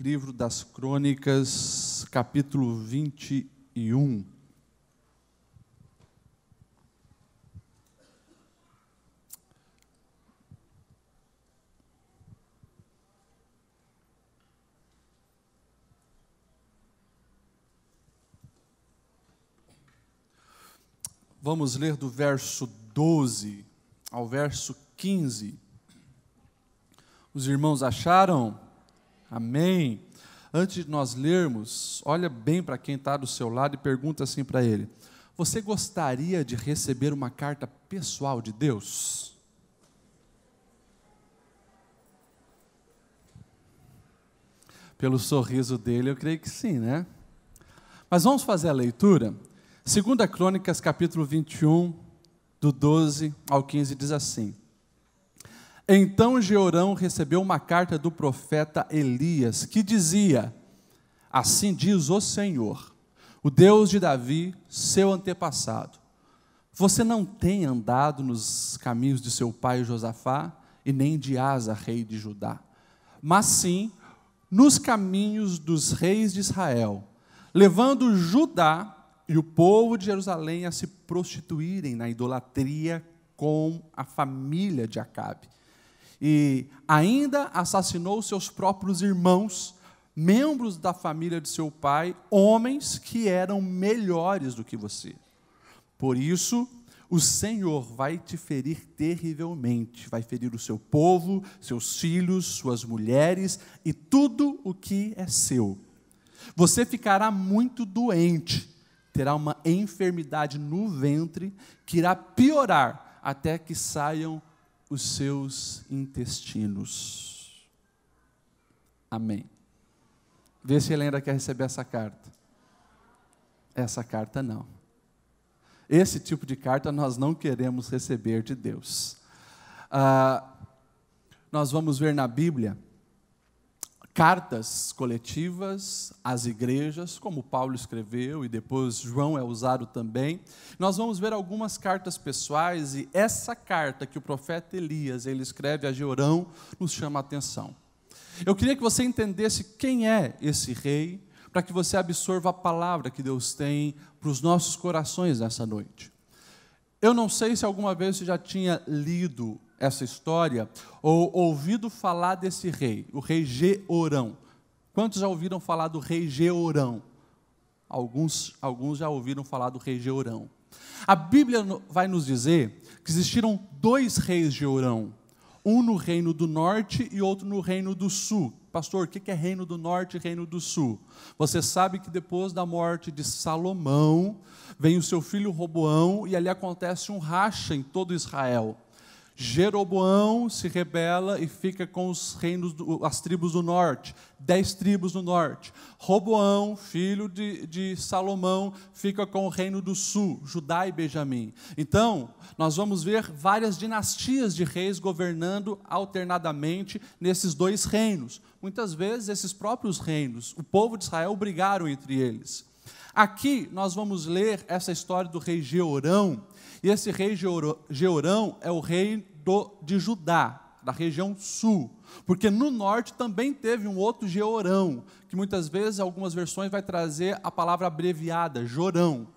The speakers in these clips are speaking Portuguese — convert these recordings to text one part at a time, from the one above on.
livro das Crônicas, capítulo 21. Vamos ler do verso 12 ao verso 15. Os irmãos acharam? Amém. Antes de nós lermos, olha bem para quem está do seu lado e pergunta assim para ele: você gostaria de receber uma carta pessoal de Deus? Pelo sorriso dele, eu creio que sim, né? Mas vamos fazer a leitura? 2 Crônicas, capítulo 21, do 12 ao 15, diz assim: Então Jeorão recebeu uma carta do profeta Elias, que dizia: Assim diz o Senhor, o Deus de Davi, seu antepassado. Você não tem andado nos caminhos de seu pai Josafá, e nem de Asa, rei de Judá, mas sim nos caminhos dos reis de Israel, levando Judá e o povo de Jerusalém a se prostituírem na idolatria com a família de Acabe. E ainda assassinou seus próprios irmãos, membros da família de seu pai, homens que eram melhores do que você. Por isso, o Senhor vai te ferir terrivelmente, vai ferir o seu povo, seus filhos, suas mulheres e tudo o que é seu. Você ficará muito doente, terá uma enfermidade no ventre que irá piorar até que saiam os seus intestinos. Amém. Vê se ele ainda quer receber essa carta. Essa carta não. Esse tipo de carta nós não queremos receber de Deus. Nós vamos ver na Bíblia cartas coletivas às igrejas, como Paulo escreveu, e depois João é usado também. Nós vamos ver algumas cartas pessoais, e essa carta que o profeta Elias ele escreve a Jeorão nos chama a atenção. Eu queria que você entendesse quem é esse rei, para que você absorva a palavra que Deus tem para os nossos corações nessa noite. Eu não sei se alguma vez você já tinha lido essa história, ou ouvido falar desse rei, o rei Jeorão. Quantos já ouviram falar do rei Jeorão? Alguns já ouviram falar do rei Jeorão. A Bíblia vai nos dizer que existiram dois reis Jeorão, um no reino do norte e outro no reino do sul. Pastor, o que é reino do norte e reino do sul? Você sabe que depois da morte de Salomão, vem o seu filho Roboão, e ali acontece um racha em todo Israel. Jeroboão se rebela e fica com os reinos, as tribos do norte, 10 tribos do norte. Roboão, filho de Salomão, fica com o reino do sul, Judá e Benjamim. Então, nós vamos ver várias dinastias de reis governando alternadamente nesses dois reinos. Muitas vezes, esses próprios reinos, o povo de Israel brigaram entre eles. Aqui, nós vamos ler essa história do rei Jeorão. E esse rei Jeorão é o rei de Judá, da região sul. Porque no norte também teve um outro Jeorão, que muitas vezes, algumas versões, vai trazer a palavra abreviada, Jorão.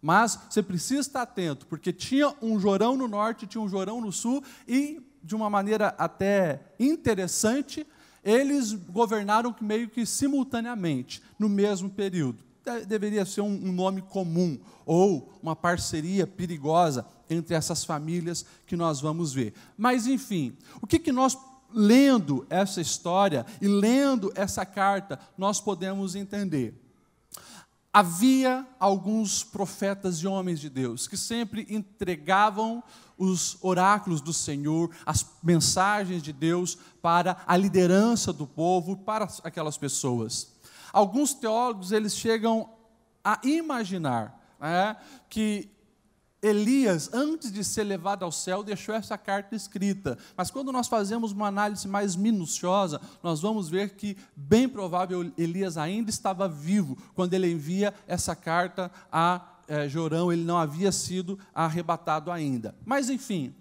Mas você precisa estar atento, porque tinha um Jorão no norte, tinha um Jorão no sul, e de uma maneira até interessante, eles governaram meio que simultaneamente, no mesmo período. Deveria ser um nome comum, ou uma parceria perigosa entre essas famílias que nós vamos ver. Mas, enfim, o que nós, lendo essa história e lendo essa carta, nós podemos entender? Havia alguns profetas e homens de Deus que sempre entregavam os oráculos do Senhor, as mensagens de Deus para a liderança do povo, para aquelas pessoas. Alguns teólogos eles chegam a imaginar que Elias, antes de ser levado ao céu, deixou essa carta escrita. Mas quando nós fazemos uma análise mais minuciosa, nós vamos ver que, bem provável, Elias ainda estava vivo quando ele envia essa carta a Jorão. Ele não havia sido arrebatado ainda. Mas, enfim,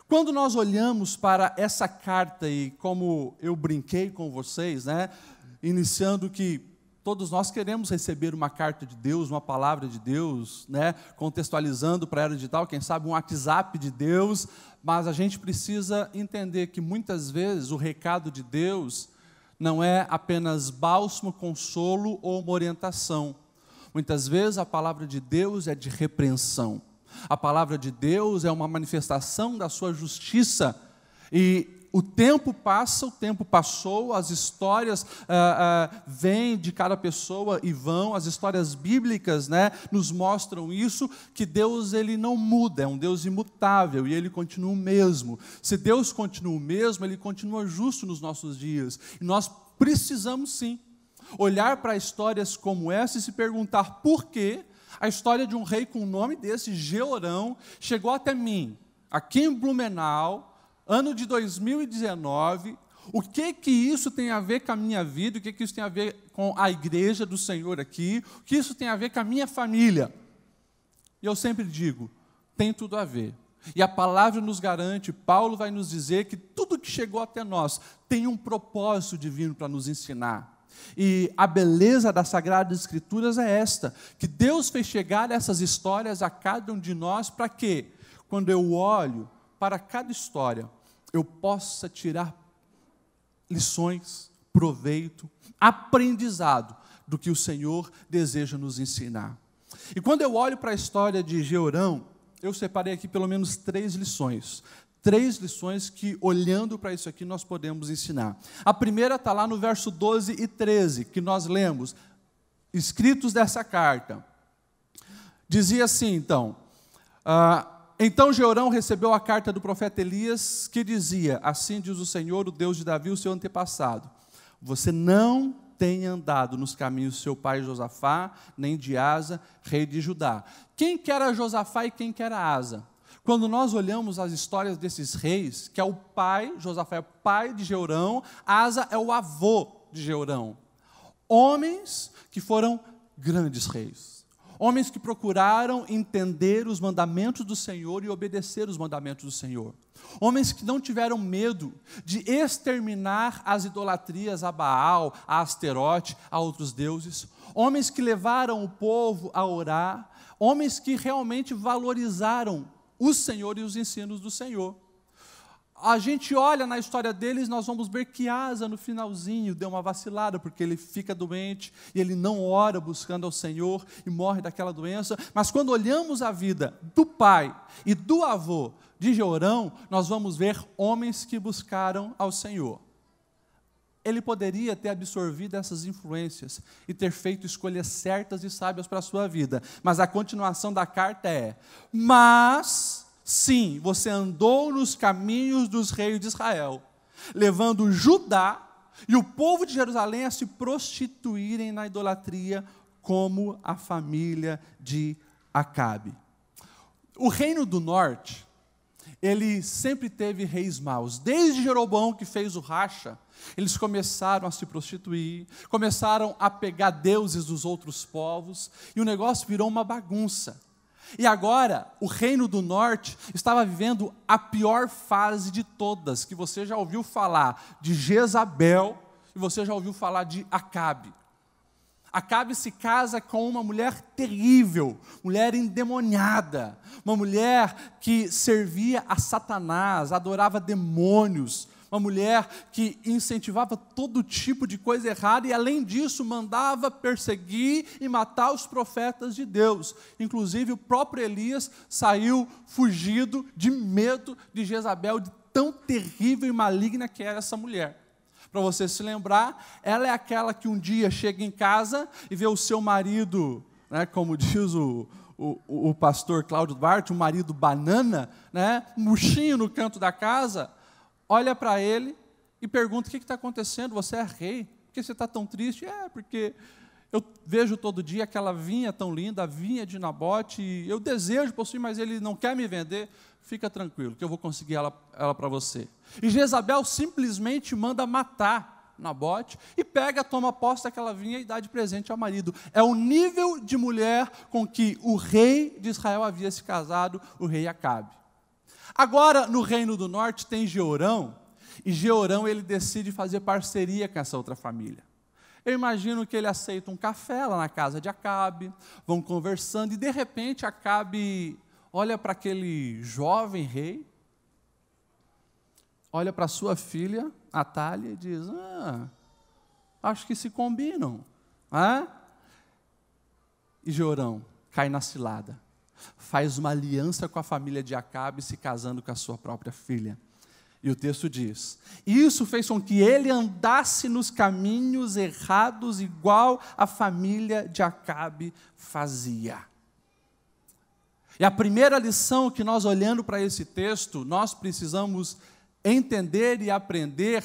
quando nós olhamos para essa carta, e como eu brinquei com vocês, iniciando que todos nós queremos receber uma carta de Deus, uma palavra de Deus, né? Contextualizando para a era digital, quem sabe um WhatsApp de Deus, mas a gente precisa entender que muitas vezes o recado de Deus não é apenas bálsamo, consolo ou uma orientação. Muitas vezes a palavra de Deus é de repreensão. A palavra de Deus é uma manifestação da sua justiça. E o tempo passa, o tempo passou, as histórias vêm de cada pessoa e vão, as histórias bíblicas, né, nos mostram isso, que Deus ele não muda, é um Deus imutável e Ele continua o mesmo. Se Deus continua o mesmo, Ele continua justo nos nossos dias. E nós precisamos sim olhar para histórias como essa e se perguntar por que a história de um rei com o nome desse, Jeorão, chegou até mim, aqui em Blumenau, ano de 2019, o que isso tem a ver com a minha vida, o que isso tem a ver com a igreja do Senhor aqui, o que isso tem a ver com a minha família. E eu sempre digo, tem tudo a ver. E a palavra nos garante, Paulo vai nos dizer que tudo que chegou até nós tem um propósito divino para nos ensinar. E a beleza das Sagradas Escrituras é esta, que Deus fez chegar essas histórias a cada um de nós para que, quando eu olho para cada história, eu possa tirar lições, proveito, aprendizado do que o Senhor deseja nos ensinar. E quando eu olho para a história de Jeorão, eu separei aqui pelo menos 3 lições. 3 lições que, olhando para isso aqui, nós podemos ensinar. A primeira está lá no verso 12 e 13, que nós lemos, escritos dessa carta. Dizia assim, então... Então Jeorão recebeu a carta do profeta Elias, que dizia, assim diz o Senhor, o Deus de Davi, o seu antepassado, você não tem andado nos caminhos do seu pai Josafá, nem de Asa, rei de Judá. Quem que era Josafá e quem que era Asa? Quando nós olhamos as histórias desses reis, que é o pai, Josafá é o pai de Jeorão, Asa é o avô de Jeorão. Homens que foram grandes reis. Homens que procuraram entender os mandamentos do Senhor e obedecer os mandamentos do Senhor. Homens que não tiveram medo de exterminar as idolatrias a Baal, a Asterote, a outros deuses. Homens que levaram o povo a orar. Homens que realmente valorizaram o Senhor e os ensinos do Senhor. A gente olha na história deles, nós vamos ver que Asa, no finalzinho, deu uma vacilada, porque ele fica doente, e ele não ora buscando ao Senhor, e morre daquela doença. Mas quando olhamos a vida do pai e do avô de Jeorão, nós vamos ver homens que buscaram ao Senhor. Ele poderia ter absorvido essas influências e ter feito escolhas certas e sábias para a sua vida. Mas a continuação da carta é, mas... sim, você andou nos caminhos dos reis de Israel, levando Judá e o povo de Jerusalém a se prostituírem na idolatria, como a família de Acabe. O reino do norte, ele sempre teve reis maus. Desde Jeroboão, que fez o racha, eles começaram a se prostituir, começaram a pegar deuses dos outros povos, e o negócio virou uma bagunça. E agora, o reino do norte estava vivendo a pior fase de todas, que você já ouviu falar de Jezabel e você já ouviu falar de Acabe. Acabe se casa com uma mulher terrível, mulher endemoniada, uma mulher que servia a Satanás, adorava demônios, uma mulher que incentivava todo tipo de coisa errada e, além disso, mandava perseguir e matar os profetas de Deus. Inclusive, o próprio Elias saiu fugido de medo de Jezabel, de tão terrível e maligna que era essa mulher. Para você se lembrar, ela é aquela que um dia chega em casa e vê o seu marido, né, como diz o pastor Cláudio Duarte, um marido banana, né, murchinho no canto da casa, olha para ele e pergunta, o que está acontecendo? Você é rei? Por que você está tão triste? Porque eu vejo todo dia aquela vinha tão linda, a vinha de Nabote, e eu desejo possuir, mas ele não quer me vender. Fica tranquilo, que eu vou conseguir ela para você. E Jezabel simplesmente manda matar Nabote e toma posse daquela vinha e dá de presente ao marido. É o nível de mulher com que o rei de Israel havia se casado, o rei Acabe. Agora, no reino do norte, tem Jeorão, e Jeorão ele decide fazer parceria com essa outra família. Eu imagino que ele aceita um café lá na casa de Acabe, vão conversando, e de repente Acabe olha para aquele jovem rei, olha para sua filha, Atália, e diz: acho que se combinam. E Jorão cai na cilada, faz uma aliança com a família de Acabe, se casando com a sua própria filha. E o texto diz: isso fez com que ele andasse nos caminhos errados, igual a família de Acabe fazia. E a primeira lição que nós, olhando para esse texto, nós precisamos entender e aprender,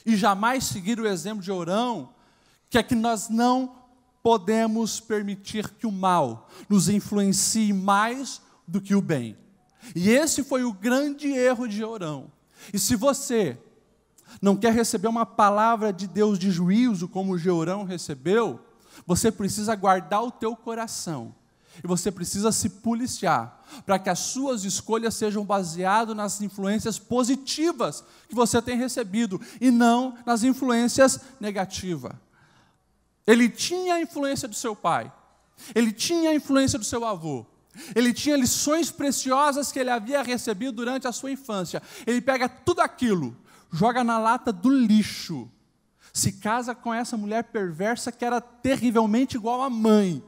e jamais seguir o exemplo de Jorão, que é que nós não podemos permitir que o mal nos influencie mais do que o bem. E esse foi o grande erro de Jorão. E se você não quer receber uma palavra de Deus de juízo, como Jorão recebeu, você precisa guardar o teu coração. E você precisa se policiar, para que as suas escolhas sejam baseadas nas influências positivas que você tem recebido, e não nas influências negativas. Ele tinha a influência do seu pai, ele tinha a influência do seu avô, ele tinha lições preciosas que ele havia recebido durante a sua infância. Ele pega tudo aquilo, joga na lata do lixo, se casa com essa mulher perversa que era terrivelmente igual à mãe,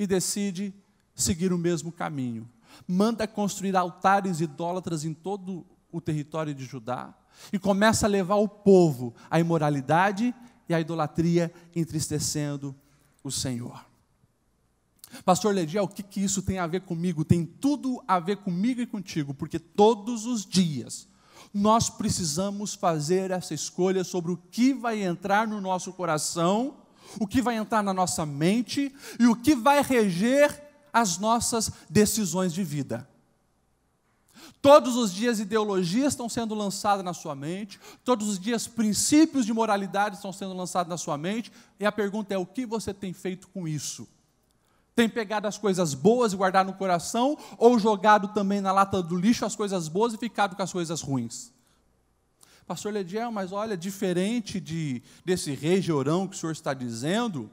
e decide seguir o mesmo caminho. Manda construir altares idólatras em todo o território de Judá, e começa a levar o povo à imoralidade e à idolatria, entristecendo o Senhor. Pastor Lediel, o que isso tem a ver comigo? Tem tudo a ver comigo e contigo, porque todos os dias nós precisamos fazer essa escolha sobre o que vai entrar no nosso coração, o que vai entrar na nossa mente e o que vai reger as nossas decisões de vida. Todos os dias ideologias estão sendo lançadas na sua mente, todos os dias princípios de moralidade estão sendo lançados na sua mente, e a pergunta é: o que você tem feito com isso? Tem pegado as coisas boas e guardado no coração, ou jogado também na lata do lixo as coisas boas e ficado com as coisas ruins? Pastor Lediel, mas olha, diferente desse rei Jorão que o senhor está dizendo,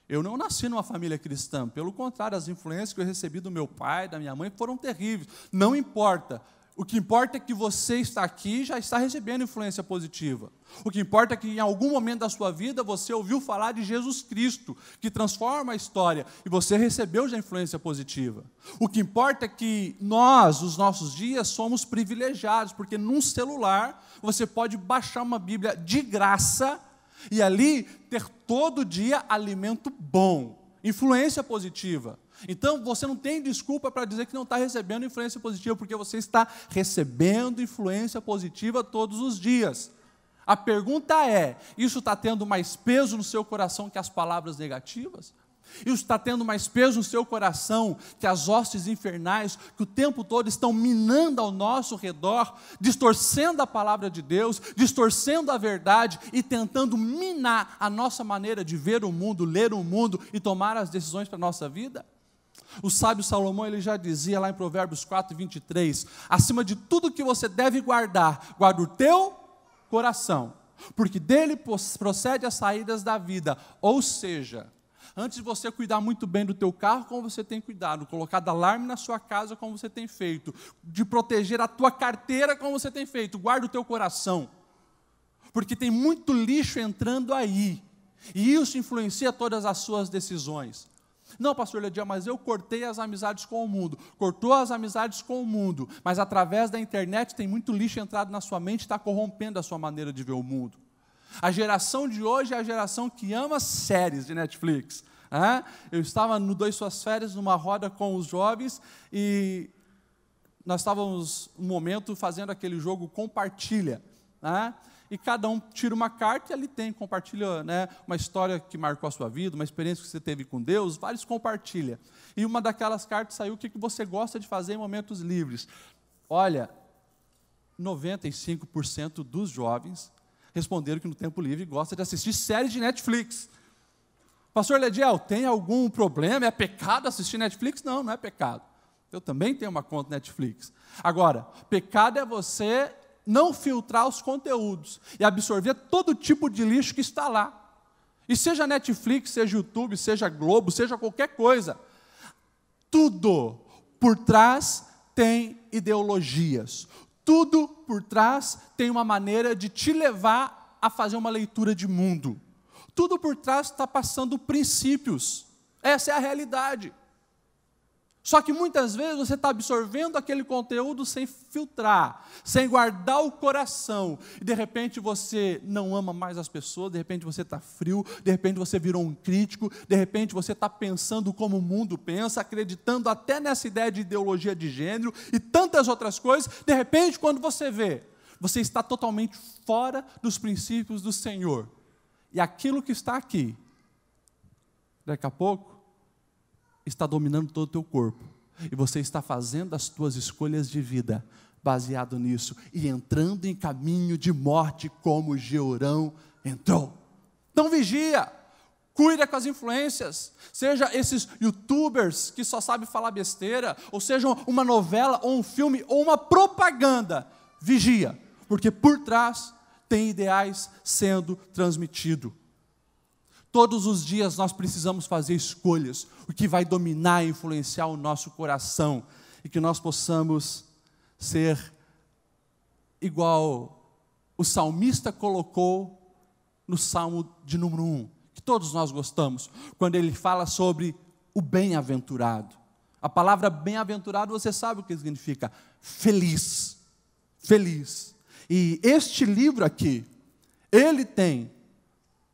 eu não nasci numa família cristã. Pelo contrário, as influências que eu recebi do meu pai, da minha mãe, foram terríveis. Não importa. O que importa é que você está aqui e já está recebendo influência positiva. O que importa é que em algum momento da sua vida você ouviu falar de Jesus Cristo, que transforma a história, e você recebeu já influência positiva. O que importa é que nós, nos nossos dias, somos privilegiados, porque num celular você pode baixar uma Bíblia de graça e ali ter todo dia alimento bom, influência positiva. Então, você não tem desculpa para dizer que não está recebendo influência positiva, porque você está recebendo influência positiva todos os dias. A pergunta é: isso está tendo mais peso no seu coração que as palavras negativas? Isso está tendo mais peso no seu coração que as hostes infernais que o tempo todo estão minando ao nosso redor, distorcendo a palavra de Deus, distorcendo a verdade e tentando minar a nossa maneira de ver o mundo, ler o mundo e tomar as decisões para a nossa vida? O sábio Salomão, ele já dizia lá em Provérbios 4:23, acima de tudo que você deve guardar, guarda o teu coração, porque dele procede as saídas da vida. Ou seja, antes de você cuidar muito bem do teu carro, como você tem cuidado, colocar alarme na sua casa, como você tem feito, de proteger a tua carteira, como você tem feito, guarda o teu coração, porque tem muito lixo entrando aí, e isso influencia todas as suas decisões. Não, pastor Lediel, mas eu cortei as amizades com o mundo. Cortou as amizades com o mundo, mas através da internet tem muito lixo entrado na sua mente e está corrompendo a sua maneira de ver o mundo. A geração de hoje é a geração que ama séries de Netflix. Eu estava no 2 Suas Férias, numa roda com os jovens, e nós estávamos, um momento, fazendo aquele jogo compartilha. E cada um tira uma carta e ali compartilha, uma história que marcou a sua vida, uma experiência que você teve com Deus, vários compartilha. E uma daquelas cartas saiu: o que você gosta de fazer em momentos livres? Olha, 95% dos jovens responderam que no tempo livre gosta de assistir séries de Netflix. Pastor Lediel, tem algum problema? É pecado assistir Netflix? Não, não é pecado. Eu também tenho uma conta Netflix. Agora, pecado é você não filtrar os conteúdos e absorver todo tipo de lixo que está lá. E seja Netflix, seja YouTube, seja Globo, seja qualquer coisa, tudo por trás tem ideologias. Tudo por trás tem uma maneira de te levar a fazer uma leitura de mundo. Tudo por trás está passando princípios. Essa é a realidade. Só que muitas vezes você está absorvendo aquele conteúdo sem filtrar, sem guardar o coração. E de repente você não ama mais as pessoas, de repente você está frio, de repente você virou um crítico, de repente você está pensando como o mundo pensa, acreditando até nessa ideia de ideologia de gênero e tantas outras coisas. De repente, quando você vê, você está totalmente fora dos princípios do Senhor. E aquilo que está aqui, daqui a pouco, está dominando todo o teu corpo, e você está fazendo as tuas escolhas de vida, baseado nisso, e entrando em caminho de morte, como Jeorão entrou. Então vigia, cuida com as influências, seja esses youtubers que só sabem falar besteira, ou seja uma novela, ou um filme, ou uma propaganda, vigia, porque por trás tem ideais sendo transmitidos. Todos os dias nós precisamos fazer escolhas, o que vai dominar e influenciar o nosso coração, e que nós possamos ser igual o salmista colocou no Salmo de número 1, que todos nós gostamos, quando ele fala sobre o bem-aventurado. A palavra bem-aventurado, você sabe o que significa? Feliz. Feliz. E este livro aqui, ele tem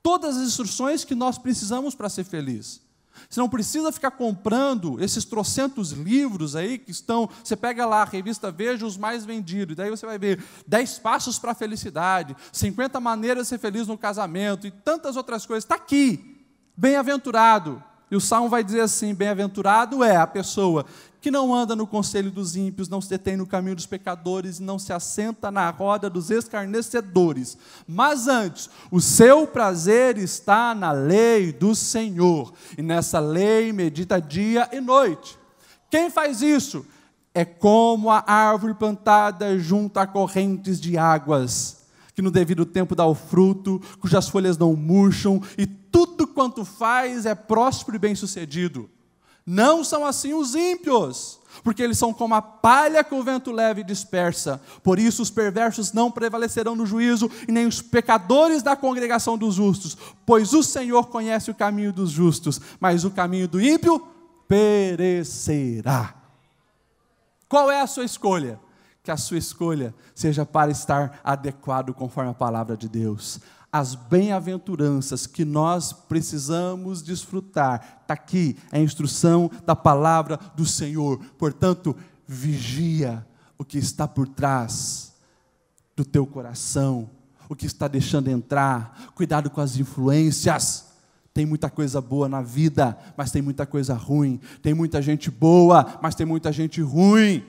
todas as instruções que nós precisamos para ser feliz. Você não precisa ficar comprando esses trocentos livros aí que estão, você pega lá a revista Veja os mais vendidos, e daí você vai ver 10 passos para a felicidade, 50 maneiras de ser feliz no casamento, e tantas outras coisas. Está aqui, bem-aventurado. E o Salmo vai dizer assim, bem-aventurado é a pessoa que não anda no conselho dos ímpios, não se detém no caminho dos pecadores, não se assenta na roda dos escarnecedores, mas antes, o seu prazer está na lei do Senhor, e nessa lei medita dia e noite. Quem faz isso? É como a árvore plantada junto a correntes de águas, que no devido tempo dá o fruto, cujas folhas não murcham, e tudo quanto faz é próspero e bem-sucedido. Não são assim os ímpios, porque eles são como a palha que o vento leva e dispersa. Por isso os perversos não prevalecerão no juízo, e nem os pecadores da congregação dos justos, pois o Senhor conhece o caminho dos justos, mas o caminho do ímpio perecerá. Qual é a sua escolha? Que a sua escolha seja para estar adequado conforme a palavra de Deus. As bem-aventuranças que nós precisamos desfrutar, está aqui, é a instrução da palavra do Senhor. Portanto, vigia o que está por trás do teu coração, o que está deixando entrar, cuidado com as influências. Tem muita coisa boa na vida, mas tem muita coisa ruim. Tem muita gente boa, mas tem muita gente ruim.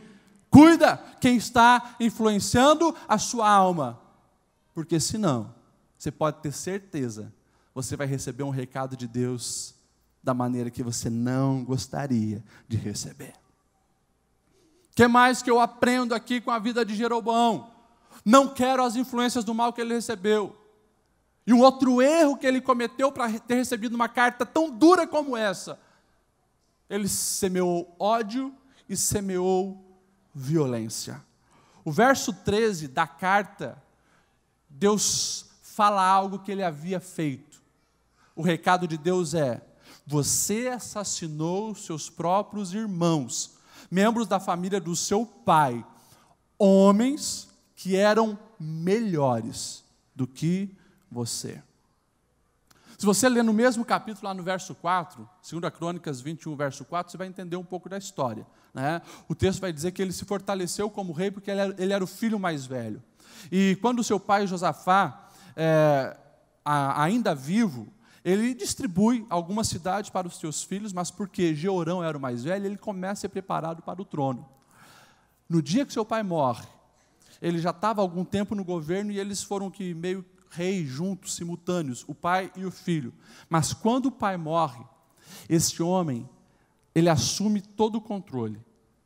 Cuida quem está influenciando a sua alma, porque senão, você pode ter certeza, você vai receber um recado de Deus da maneira que você não gostaria de receber. O que mais que eu aprendo aqui com a vida de Jeroboão? Não quero as influências do mal que ele recebeu. E um outro erro que ele cometeu para ter recebido uma carta tão dura como essa, ele semeou ódio e semeou violência. O verso 13 da carta, Deus fala algo que ele havia feito. O recado de Deus é: você assassinou seus próprios irmãos, membros da família do seu pai, homens que eram melhores do que você. Se você ler no mesmo capítulo, lá no verso 4, 2 Crônicas 21, verso 4, você vai entender um pouco da história, né? O texto vai dizer que ele se fortaleceu como rei porque ele era o filho mais velho. E quando o seu pai Josafá, ainda vivo, ele distribui algumas cidades para os seus filhos, mas porque Jeorão era o mais velho, ele começa a ser preparado para o trono. No dia que seu pai morre, ele já estava há algum tempo no governo e eles foram que meio reis juntos, simultâneos, o pai e o filho. Mas quando o pai morre, este homem, ele assume todo o controle.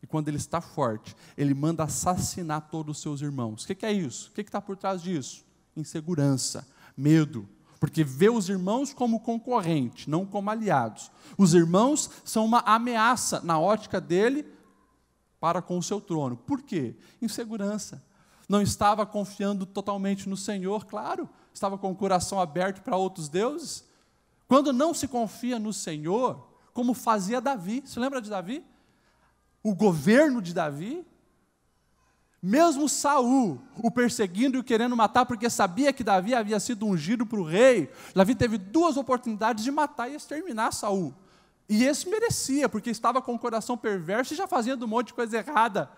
E quando ele está forte, ele manda assassinar todos os seus irmãos. O que é isso? O que está por trás disso? Insegurança, medo. porque vê os irmãos como concorrente, não como aliados. Os irmãos são uma ameaça na ótica dele para com o seu trono. Por quê? Insegurança. Não estava confiando totalmente no Senhor, claro, estava com o coração aberto para outros deuses. Quando não se confia no Senhor, como fazia Davi, se lembra de Davi? O governo de Davi, mesmo Saul o perseguindo e o querendo matar, porque sabia que Davi havia sido ungido para o rei, Davi teve 2 oportunidades de matar e exterminar Saul. E esse merecia, porque estava com o coração perverso e já fazendo um monte de coisa errada.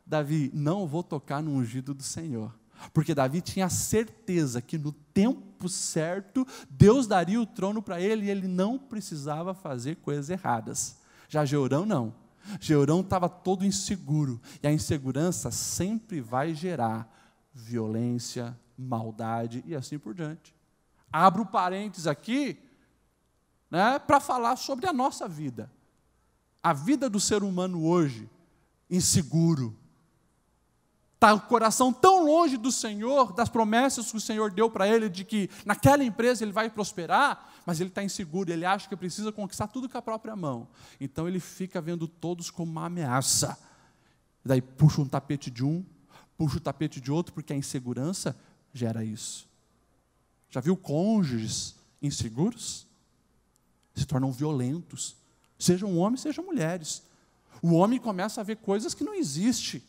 Davi, não vou tocar no ungido do Senhor. Porque Davi tinha certeza que no tempo certo, Deus daria o trono para ele e ele não precisava fazer coisas erradas. Já Jeorão não. Jeorão estava todo inseguro, e a insegurança sempre vai gerar violência, maldade e assim por diante. Abro parênteses aqui, para falar sobre a nossa vida. A vida do ser humano hoje, inseguro. Está o coração tão longe do Senhor, das promessas que o Senhor deu para ele, de que naquela empresa ele vai prosperar, mas ele está inseguro, ele acha que precisa conquistar tudo com a própria mão. Então ele fica vendo todos como uma ameaça. Daí puxa um tapete de um, puxa o tapete de outro, porque a insegurança gera isso. Já viu cônjuges inseguros? Se tornam violentos, sejam homens, sejam mulheres. O homem começa a ver coisas que não existem.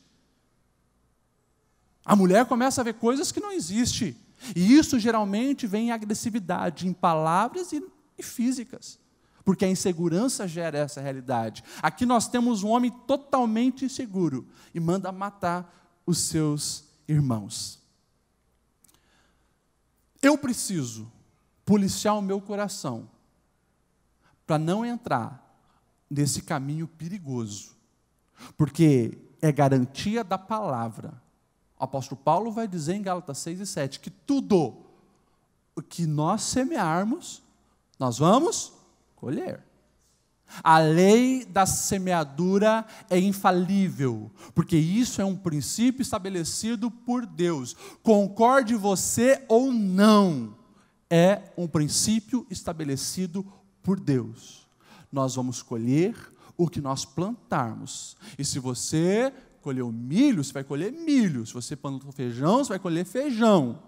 A mulher começa a ver coisas que não existem. E isso geralmente vem em agressividade, em palavras e físicas. Porque a insegurança gera essa realidade. Aqui nós temos um homem totalmente inseguro e manda matar os seus irmãos. Eu preciso policiar o meu coração para não entrar nesse caminho perigoso. Porque é garantia da palavra. O apóstolo Paulo vai dizer em Gálatas 6 e 7 que tudo o que nós semearmos, nós vamos colher. A lei da semeadura é infalível, porque isso é um princípio estabelecido por Deus. Concorde você ou não, é um princípio estabelecido por Deus. Nós vamos colher o que nós plantarmos. E se você colheu milho, você vai colher milho. Se você plantou feijão, você vai colher feijão.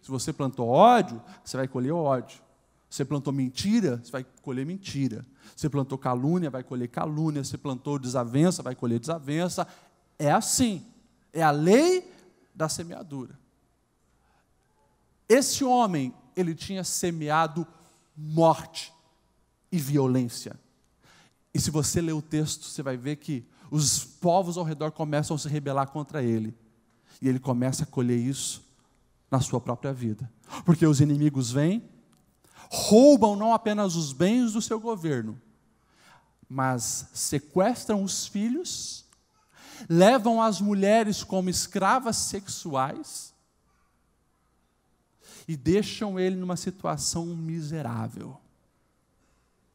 Se você plantou ódio, você vai colher ódio. Se você plantou mentira, você vai colher mentira. Se você plantou calúnia, vai colher calúnia. Se você plantou desavença, vai colher desavença. É assim. É a lei da semeadura. Esse homem, ele tinha semeado morte e violência. E se você ler o texto, você vai ver que os povos ao redor começam a se rebelar contra ele. E ele começa a colher isso na sua própria vida. Porque os inimigos vêm, roubam não apenas os bens do seu governo, mas sequestram os filhos, levam as mulheres como escravas sexuais e deixam ele numa situação miserável.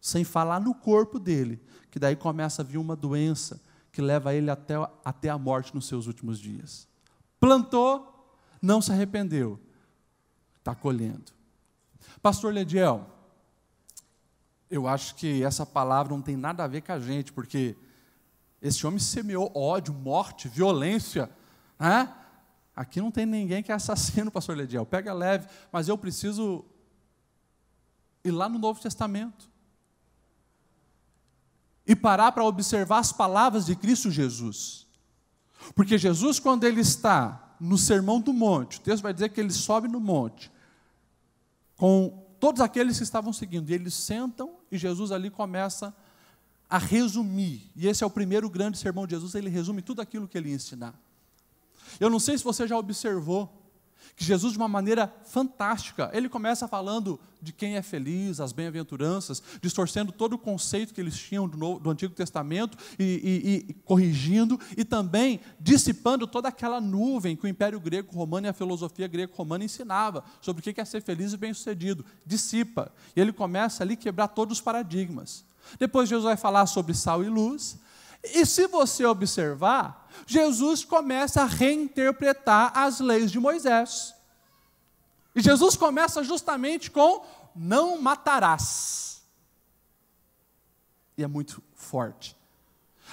Sem falar no corpo dele, que daí começa a vir uma doença que leva ele até a morte nos seus últimos dias. Plantou, não se arrependeu, está colhendo. Pastor Lediel, eu acho que essa palavra não tem nada a ver com a gente, porque esse homem semeou ódio, morte, violência, né? Aqui não tem ninguém que é assassino, pastor Lediel, pega leve, mas eu preciso ir lá no Novo Testamento e parar para observar as palavras de Cristo Jesus. Porque Jesus, quando ele está no Sermão do Monte, o texto vai dizer que ele sobe no monte, com todos aqueles que estavam seguindo, e eles sentam, e Jesus ali começa a resumir, e esse é o primeiro grande sermão de Jesus, ele resume tudo aquilo que ele ia ensinar. Eu não sei se você já observou, que Jesus, de uma maneira fantástica, ele começa falando de quem é feliz, as bem-aventuranças, distorcendo todo o conceito que eles tinham do Antigo Testamento e corrigindo, e também dissipando toda aquela nuvem que o Império Greco-Romano e a filosofia greco-romana ensinava, sobre o que é ser feliz e bem-sucedido. Dissipa. E ele começa ali a quebrar todos os paradigmas. Depois Jesus vai falar sobre sal e luz, e se você observar, Jesus começa a reinterpretar as leis de Moisés. E Jesus começa justamente com não matarás. E é muito forte.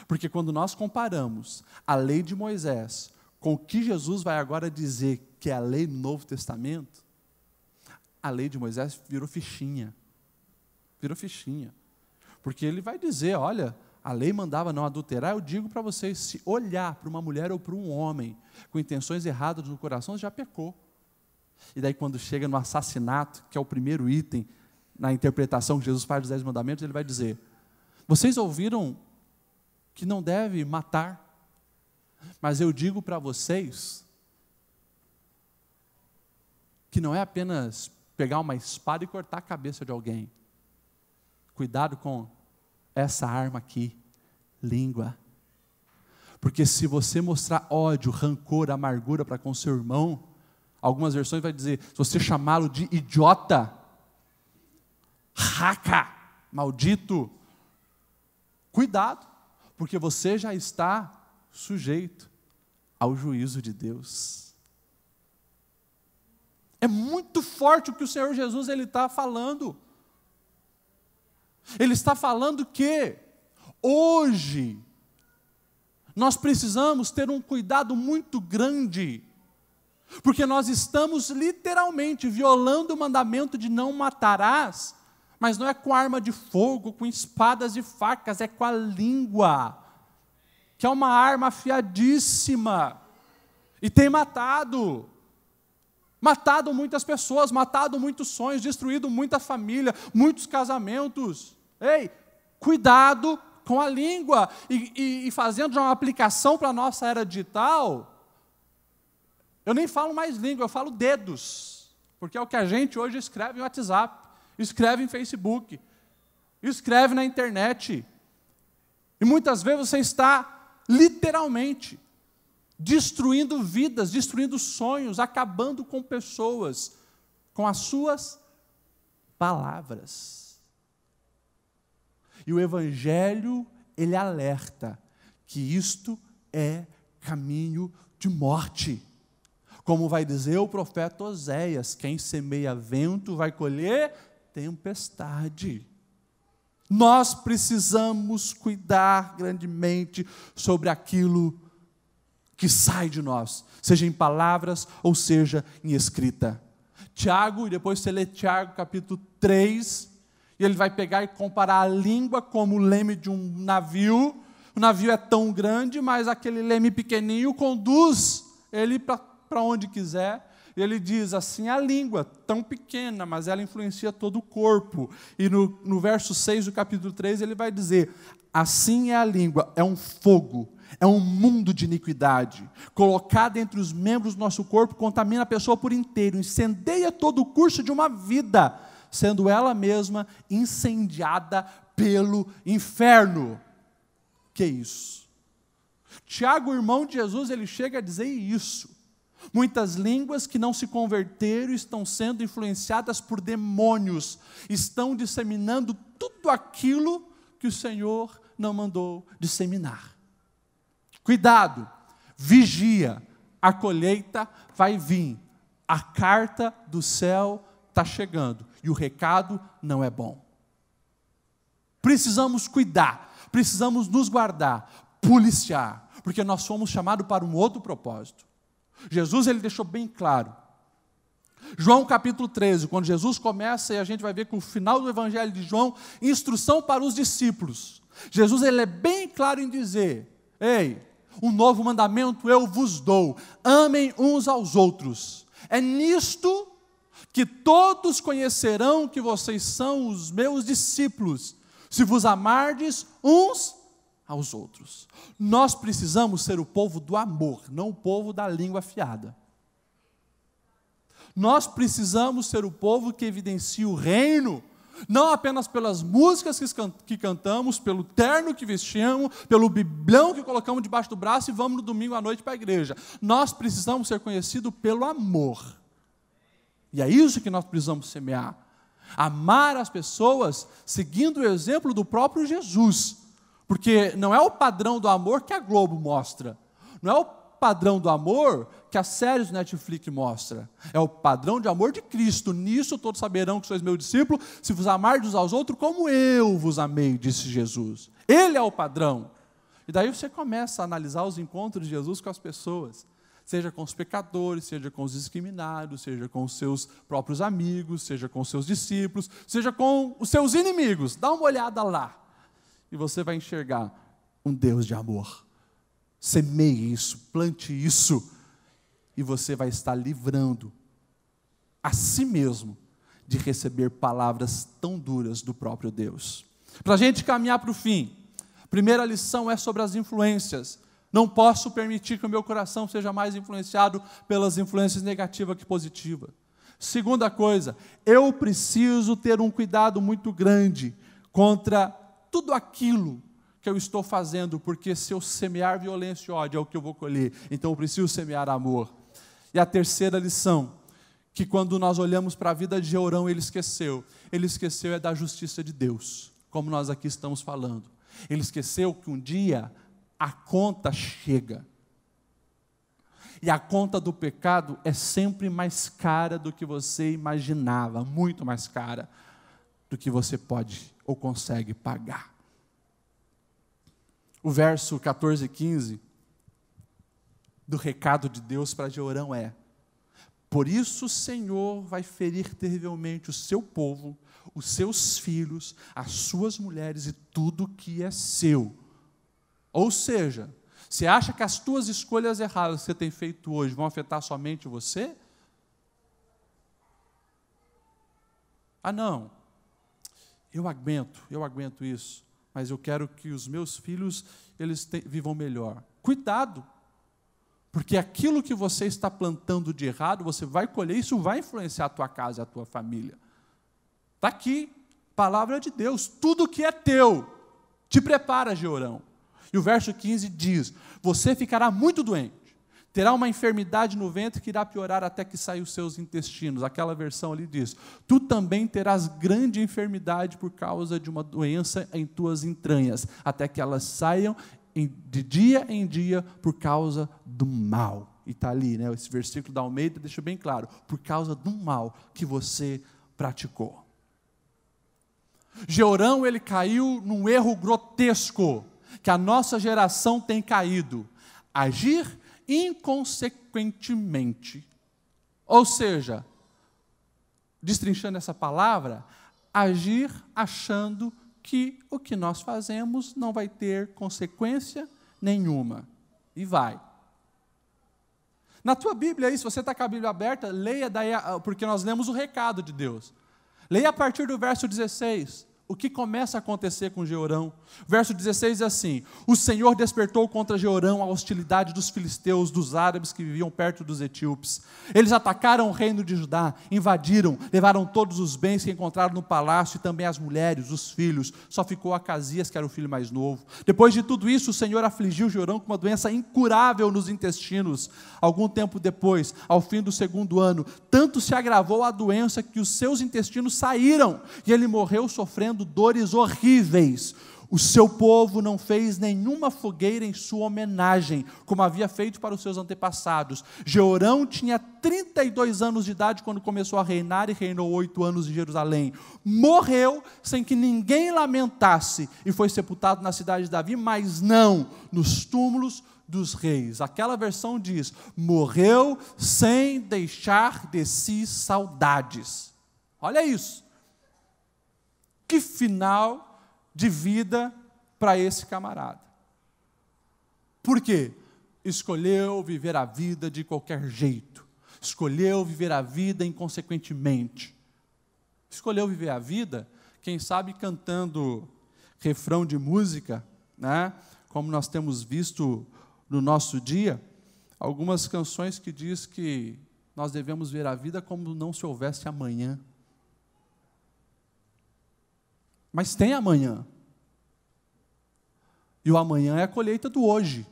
Porque quando nós comparamos a lei de Moisés com o que Jesus vai agora dizer que é a lei do Novo Testamento, a lei de Moisés virou fichinha. Virou fichinha. Porque ele vai dizer, olha, a lei mandava não adulterar, eu digo para vocês, se olhar para uma mulher ou para um homem com intenções erradas no coração, já pecou. E daí quando chega no assassinato, que é o primeiro item na interpretação que Jesus faz dos 10 mandamentos, ele vai dizer, vocês ouviram que não deve matar, mas eu digo para vocês que não é apenas pegar uma espada e cortar a cabeça de alguém. Cuidado com essa arma aqui, língua. Porque se você mostrar ódio, rancor, amargura para com seu irmão, algumas versões vai dizer, se você chamá-lo de idiota, raca, maldito, cuidado, porque você já está sujeito ao juízo de Deus. É muito forte o que o Senhor Jesus está falando. Ele está falando que hoje nós precisamos ter um cuidado muito grande, porque nós estamos literalmente violando o mandamento de não matarás, mas não é com arma de fogo, com espadas e facas, é com a língua, que é uma arma afiadíssima, e tem matado muitas pessoas, matado muitos sonhos, destruído muita família, muitos casamentos. Ei, cuidado com a língua, e fazendo uma aplicação para a nossa era digital, eu nem falo mais língua, eu falo dedos, porque é o que a gente hoje escreve em WhatsApp, escreve em Facebook, escreve na internet, e muitas vezes você está literalmente destruindo vidas, destruindo sonhos, acabando com pessoas, com as suas palavras. E o Evangelho, ele alerta que isto é caminho de morte. Como vai dizer o profeta Oséias, quem semeia vento vai colher tempestade. Nós precisamos cuidar grandemente sobre aquilo que sai de nós, seja em palavras ou seja em escrita. Tiago, e depois você lê Tiago capítulo 3, e ele vai pegar e comparar a língua como o leme de um navio. O navio é tão grande, mas aquele leme pequenininho conduz ele para onde quiser. E ele diz assim, a língua, tão pequena, mas ela influencia todo o corpo. E no verso 6 do capítulo 3, ele vai dizer, assim é a língua, é um fogo, é um mundo de iniquidade, colocada entre os membros do nosso corpo, contamina a pessoa por inteiro, incendeia todo o curso de uma vida, sendo ela mesma incendiada pelo inferno. Que isso? Tiago, irmão de Jesus, ele chega a dizer isso. Muitas línguas que não se converteram estão sendo influenciadas por demônios, estão disseminando tudo aquilo que o Senhor não mandou disseminar. Cuidado, vigia, a colheita vai vir, a carta do céu está chegando, e o recado não é bom. Precisamos cuidar, precisamos nos guardar, policiar, porque nós fomos chamados para um outro propósito. Jesus, ele deixou bem claro. João capítulo 13, quando Jesus começa, e a gente vai ver que o final do evangelho de João, instrução para os discípulos. Jesus, ele é bem claro em dizer, ei, um novo mandamento eu vos dou, amem uns aos outros. É nisto que todos conhecerão que vocês são os meus discípulos, se vos amardes uns aos outros. Nós precisamos ser o povo do amor, não o povo da língua afiada. Nós precisamos ser o povo que evidencia o reino, não apenas pelas músicas que cantamos, pelo terno que vestimos, pelo biblão que colocamos debaixo do braço e vamos no domingo à noite para a igreja. Nós precisamos ser conhecidos pelo amor. E é isso que nós precisamos semear. Amar as pessoas seguindo o exemplo do próprio Jesus. Porque não é o padrão do amor que a Globo mostra. Não é o padrão do amor que as séries do Netflix mostram. É o padrão de amor de Cristo. Nisso todos saberão que sois meu discípulo, se vos amardes uns aos outros como eu vos amei, disse Jesus. Ele é o padrão. E daí você começa a analisar os encontros de Jesus com as pessoas. Seja com os pecadores, seja com os discriminados, seja com os seus próprios amigos, seja com os seus discípulos, seja com os seus inimigos. Dá uma olhada lá. E você vai enxergar um Deus de amor. Semeie isso, plante isso, e você vai estar livrando a si mesmo de receber palavras tão duras do próprio Deus. Para a gente caminhar para o fim, a primeira lição é sobre as influências. Não posso permitir que o meu coração seja mais influenciado pelas influências negativas que positivas. Segunda coisa, eu preciso ter um cuidado muito grande contra tudo aquilo que eu estou fazendo, porque se eu semear violência e ódio é o que eu vou colher, então eu preciso semear amor. E a terceira lição, que quando nós olhamos para a vida de Jeorão, ele esqueceu é da justiça de Deus, como nós aqui estamos falando. Ele esqueceu que um dia a conta chega. E a conta do pecado é sempre mais cara do que você imaginava, muito mais cara do que você pode ou consegue pagar. O verso 14 e 15 do recado de Deus para Jeorão é: por isso o Senhor vai ferir terrivelmente o seu povo, os seus filhos, as suas mulheres e tudo que é seu. Ou seja, você acha que as tuas escolhas erradas que você tem feito hoje vão afetar somente você? Ah, não, eu aguento isso, mas eu quero que os meus filhos vivam melhor. Cuidado, porque aquilo que você está plantando de errado, você vai colher, isso vai influenciar a tua casa e a tua família. Está aqui, palavra de Deus, tudo que é teu, te prepara, Jeorão. E o verso 15 diz: você ficará muito doente, terá uma enfermidade no ventre que irá piorar até que saia os seus intestinos. Aquela versão ali diz: tu também terás grande enfermidade por causa de uma doença em tuas entranhas, até que elas saiam de dia em dia por causa do mal. E está ali, né? Esse versículo da Almeida deixa bem claro: por causa do mal que você praticou. Jeorão, ele caiu num erro grotesco que a nossa geração tem caído: agir inconsequentemente. Ou seja, destrinchando essa palavra, agir achando que o que nós fazemos não vai ter consequência nenhuma. E vai. Na tua Bíblia aí, se você está com a Bíblia aberta, leia daí, porque nós lemos o recado de Deus. Leia a partir do verso 16. O que começa a acontecer com Jeorão? Verso 16 é assim: o Senhor despertou contra Jeorão a hostilidade dos filisteus, dos árabes que viviam perto dos etíopes. Eles atacaram o reino de Judá, invadiram, levaram todos os bens que encontraram no palácio e também as mulheres, os filhos. Só ficou Acasias, que era o filho mais novo. Depois de tudo isso, o Senhor afligiu Jeorão com uma doença incurável nos intestinos. Algum tempo depois, ao fim do 2º ano, tanto se agravou a doença que os seus intestinos saíram e ele morreu sofrendo dores horríveis. O seu povo não fez nenhuma fogueira em sua homenagem, como havia feito para os seus antepassados. Jeorão tinha 32 anos de idade quando começou a reinar e reinou 8 anos em Jerusalém. Morreu sem que ninguém lamentasse e foi sepultado na cidade de Davi, mas não nos túmulos dos reis. Aquela versão diz: morreu sem deixar de si saudades. Olha isso. Que final de vida para esse camarada. Por quê? Escolheu viver a vida de qualquer jeito. Escolheu viver a vida inconsequentemente. Escolheu viver a vida, quem sabe cantando refrão de música, né? Como nós temos visto no nosso dia, algumas canções que diz que nós devemos ver a vida como não se houvesse amanhã. Mas tem amanhã. E o amanhã é a colheita do hoje.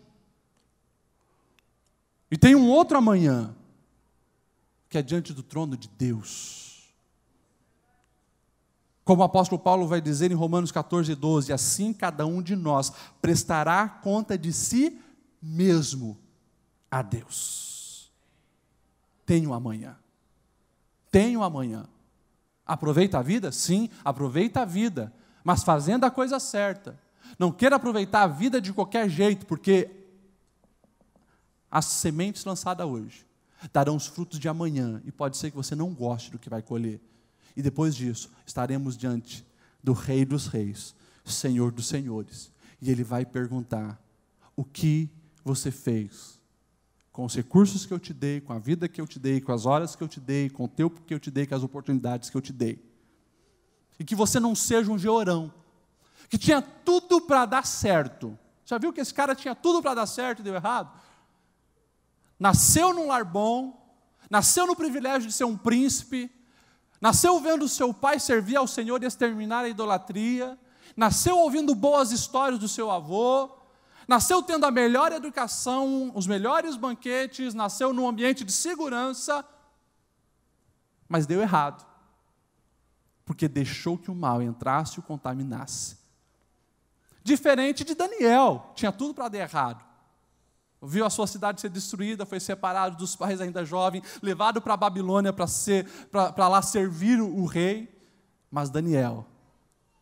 E tem um outro amanhã, que é diante do trono de Deus. Como o apóstolo Paulo vai dizer em Romanos 14:12, assim cada um de nós prestará conta de si mesmo a Deus. Tenho amanhã. Tenho amanhã. Aproveita a vida? Sim, aproveita a vida, mas fazendo a coisa certa. Não queira aproveitar a vida de qualquer jeito, porque as sementes lançadas hoje darão os frutos de amanhã, e pode ser que você não goste do que vai colher. E depois disso, estaremos diante do Rei dos Reis, Senhor dos Senhores, e Ele vai perguntar: o que você fez com os recursos que eu te dei, com a vida que eu te dei, com as horas que eu te dei, com o tempo que eu te dei, com as oportunidades que eu te dei. E que você não seja um Jeorão, que tinha tudo para dar certo. Já viu que esse cara tinha tudo para dar certo e deu errado? Nasceu num lar bom, nasceu no privilégio de ser um príncipe, nasceu vendo seu pai servir ao Senhor e exterminar a idolatria, nasceu ouvindo boas histórias do seu avô, nasceu tendo a melhor educação, os melhores banquetes, nasceu num ambiente de segurança, mas deu errado, porque deixou que o mal entrasse e o contaminasse. Diferente de Daniel, tinha tudo para dar errado. Viu a sua cidade ser destruída, foi separado dos pais ainda jovem, levado para a Babilônia para lá servir o rei. Mas Daniel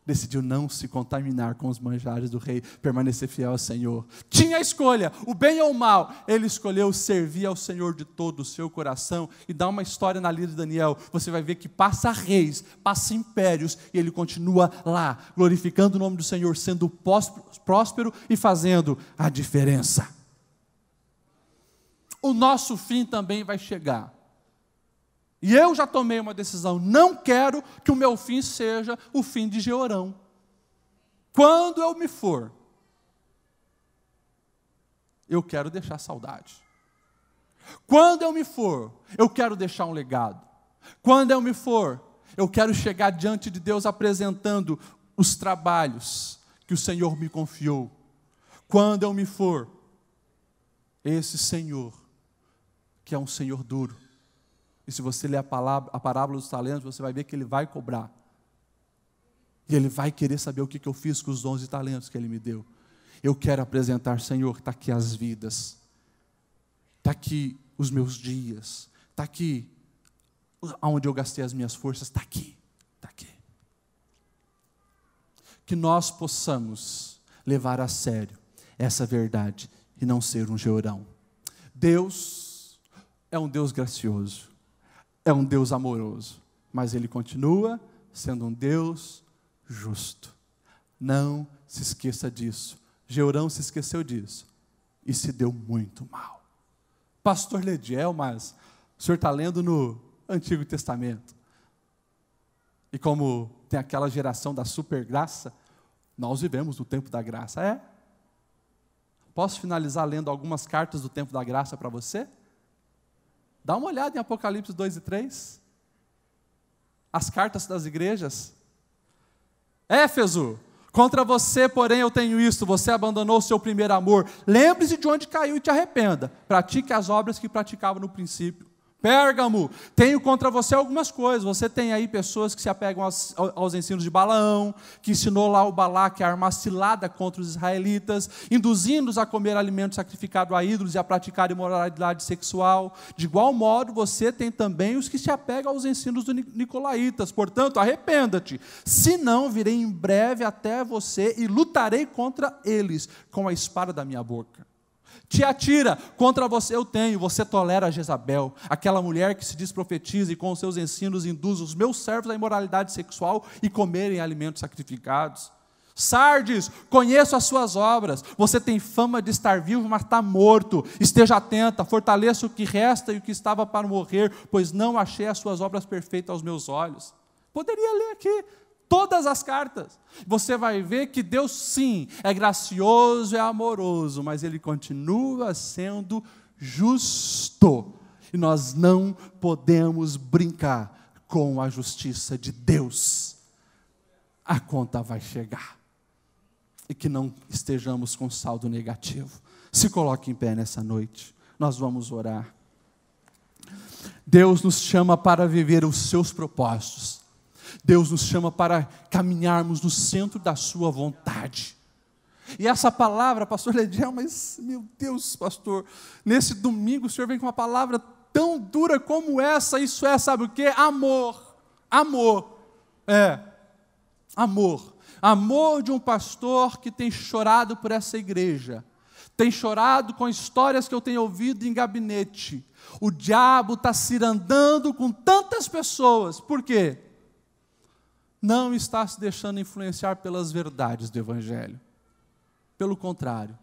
decidiu não se contaminar com os manjares do rei, permanecer fiel ao Senhor. Tinha a escolha, o bem ou o mal. Ele escolheu servir ao Senhor de todo o seu coração. E dá uma história na lida de Daniel, você vai ver que passa reis, passa impérios, e ele continua lá, glorificando o nome do Senhor, sendo próspero e fazendo a diferença. O nosso fim também vai chegar. E eu já tomei uma decisão, não quero que o meu fim seja o fim de Jeorão. Quando eu me for, eu quero deixar saudade. Quando eu me for, eu quero deixar um legado. Quando eu me for, eu quero chegar diante de Deus apresentando os trabalhos que o Senhor me confiou. Quando eu me for, esse Senhor, que é um Senhor duro, e se você ler a parábola dos talentos, você vai ver que Ele vai cobrar, e Ele vai querer saber o que eu fiz com os 11 talentos que Ele me deu. Eu quero apresentar: Senhor, está aqui as vidas, está aqui os meus dias, está aqui onde eu gastei as minhas forças, está aqui, está aqui. Que nós possamos levar a sério essa verdade e não ser um Jeorão. Deus é um Deus gracioso, é um Deus amoroso, mas Ele continua sendo um Deus justo. Não se esqueça disso. Jeorão se esqueceu disso e se deu muito mal. Pastor Lediel, mas o senhor está lendo no Antigo Testamento. E como tem aquela geração da super graça, nós vivemos no tempo da graça. É? Posso finalizar lendo algumas cartas do tempo da graça para você? Dá uma olhada em Apocalipse 2 e 3. As cartas das igrejas. Éfeso, contra você, porém, eu tenho isto: você abandonou o seu primeiro amor. Lembre-se de onde caiu e te arrependa. Pratique as obras que praticava no princípio. Pérgamo, tenho contra você algumas coisas. Você tem aí pessoas que se apegam aos ensinos de Balaão, que ensinou lá o Balaque a armar cilada contra os israelitas, induzindo-os a comer alimentos sacrificados a ídolos e a praticar imoralidade sexual. De igual modo, você tem também os que se apegam aos ensinos dos nicolaítas. Portanto, arrependa-te, senão virei em breve até você e lutarei contra eles com a espada da minha boca. Tiatira, contra você eu tenho: você tolera a Jezabel, aquela mulher que se diz profetiza e com os seus ensinos induz os meus servos à imoralidade sexual e comerem alimentos sacrificados. Sardes, conheço as suas obras, você tem fama de estar vivo, mas está morto. Esteja atenta, fortaleça o que resta e o que estava para morrer, pois não achei as suas obras perfeitas aos meus olhos. Poderia ler aqui todas as cartas. Você vai ver que Deus, sim, é gracioso, é amoroso, mas Ele continua sendo justo. E nós não podemos brincar com a justiça de Deus. A conta vai chegar. E que não estejamos com saldo negativo. Se coloque em pé nessa noite. Nós vamos orar. Deus nos chama para viver os seus propósitos. Deus nos chama para caminharmos no centro da sua vontade. E essa palavra, pastor Lediel, mas meu Deus, pastor, nesse domingo o senhor vem com uma palavra tão dura como essa. Isso é, sabe o quê? Amor. Amor. Amor. Amor de um pastor que tem chorado por essa igreja. Tem chorado com histórias que eu tenho ouvido em gabinete. O diabo está cirandando com tantas pessoas. Por quê? Não está se deixando influenciar pelas verdades do Evangelho. Pelo contrário,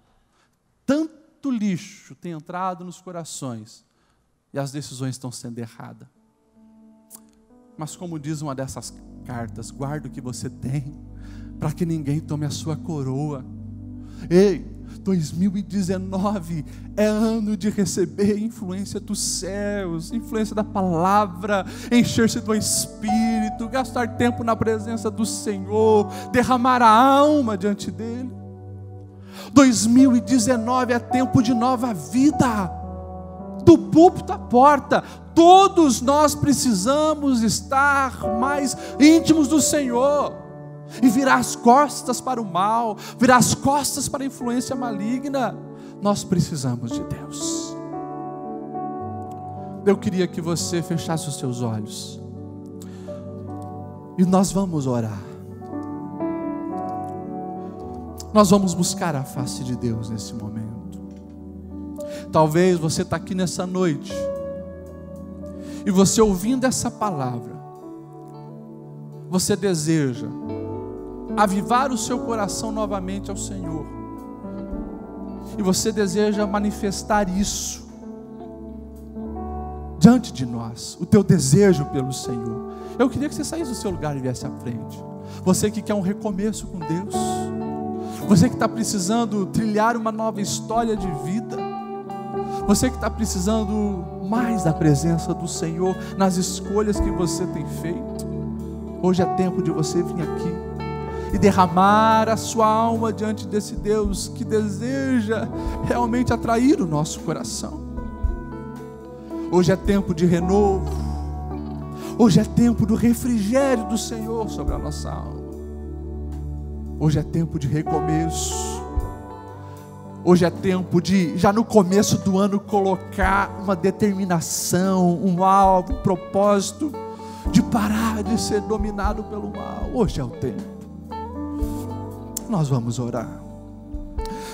tanto lixo tem entrado nos corações e as decisões estão sendo erradas. Mas como diz uma dessas cartas, guarda o que você tem, para que ninguém tome a sua coroa. Ei, 2019 é ano de receber influência dos céus, influência da palavra, encher-se do Espírito, gastar tempo na presença do Senhor, derramar a alma diante dEle. 2019 é tempo de nova vida, do púlpito à porta. Todos nós precisamos estar mais íntimos do Senhor e virar as costas para o mal, virar as costas para a influência maligna. Nós precisamos de Deus. Eu queria que você fechasse os seus olhos e nós vamos orar. Nós vamos buscar a face de Deus nesse momento. Talvez você está aqui nessa noite e você ouvindo essa palavra, você deseja avivar o seu coração novamente ao Senhor, e você deseja manifestar isso diante de nós, o teu desejo pelo Senhor. Eu queria que você saísse do seu lugar e viesse à frente. Você que quer um recomeço com Deus, você que está precisando trilhar uma nova história de vida, você que está precisando mais da presença do Senhor nas escolhas que você tem feito, hoje é tempo de você vir aqui e derramar a sua alma diante desse Deus que deseja realmente atrair o nosso coração. Hoje é tempo de renovo, hoje é tempo do refrigério do Senhor sobre a nossa alma. Hoje é tempo de recomeço. Hoje é tempo de, já no começo do ano, colocar uma determinação, um alvo, um propósito de parar de ser dominado pelo mal. Hoje é o tempo. Nós vamos orar.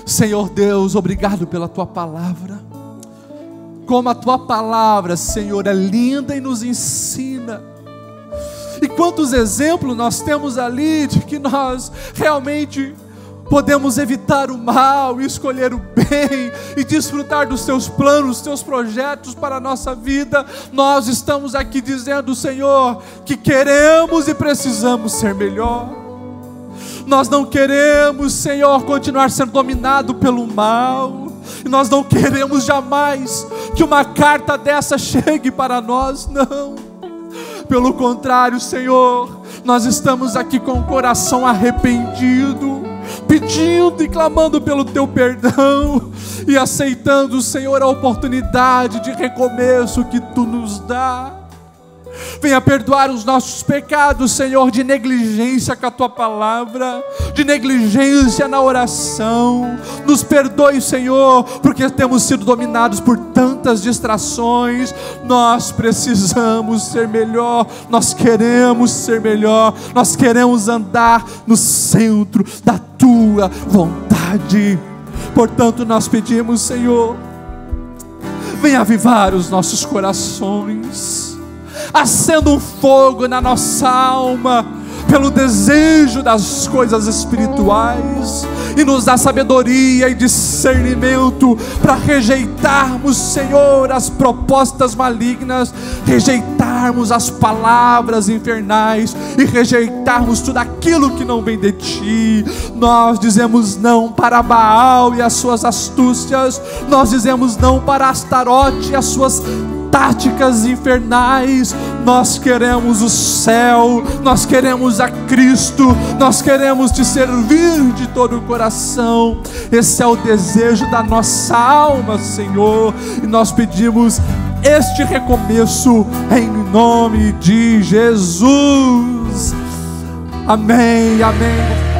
Senhor Deus, obrigado pela Tua palavra. Como a Tua palavra, Senhor, é linda e nos ensina. E quantos exemplos nós temos ali de que nós realmente podemos evitar o mal e escolher o bem e desfrutar dos Teus planos, dos Teus projetos para a nossa vida. Nós estamos aqui dizendo, Senhor, que queremos e precisamos ser melhor. Nós não queremos, Senhor, continuar sendo dominado pelo mal. E nós não queremos jamais que uma carta dessa chegue para nós, não. Pelo contrário, Senhor, nós estamos aqui com o coração arrependido, pedindo e clamando pelo Teu perdão e aceitando, Senhor, a oportunidade de recomeço que Tu nos dá. Venha perdoar os nossos pecados, Senhor, de negligência com a Tua palavra, de negligência na oração. Nos perdoe, Senhor, porque temos sido dominados por tantas distrações. Nós precisamos ser melhor, nós queremos ser melhor, nós queremos andar no centro da Tua vontade. Portanto, nós pedimos, Senhor, venha avivar os nossos corações, acenda um fogo na nossa alma pelo desejo das coisas espirituais e nos dá sabedoria e discernimento para rejeitarmos, Senhor, as propostas malignas, rejeitarmos as palavras infernais e rejeitarmos tudo aquilo que não vem de Ti. Nós dizemos não para Baal e as suas astúcias, nós dizemos não para Astarote e as suas táticas infernais. Nós queremos o céu, nós queremos a Cristo, nós queremos Te servir de todo o coração. Esse é o desejo da nossa alma, Senhor, e nós pedimos este recomeço em nome de Jesus. Amém, amém.